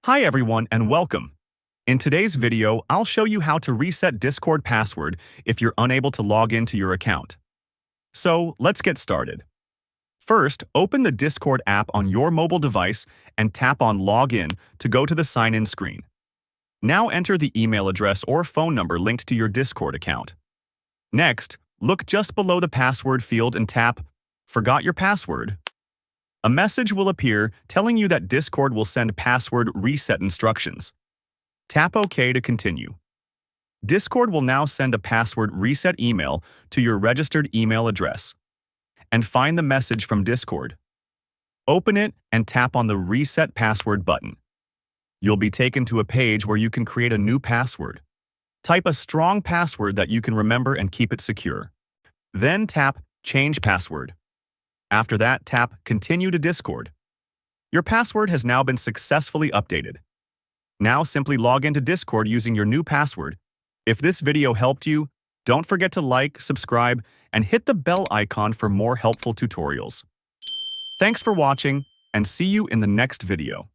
Hi everyone and welcome. In today's video, I'll show you how to reset Discord password if you're unable to log into your account. So let's get started. First, open the Discord app on your mobile device and tap on Login to go to the sign-in screen. Now enter the email address or phone number linked to your Discord account. Next, look just below the password field and tap Forgot your password. A message will appear telling you that Discord will send password reset instructions. Tap OK to continue. Discord will now send a password reset email to your registered email address. And find the message from Discord. Open it and tap on the Reset Password button. You'll be taken to a page where you can create a new password. Type a strong password that you can remember and keep it secure. Then tap Change Password. After that, tap Continue to Discord. Your password has now been successfully updated. Now simply log into Discord using your new password. If this video helped you, don't forget to like, subscribe, and hit the bell icon for more helpful tutorials. Thanks for watching, and see you in the next video.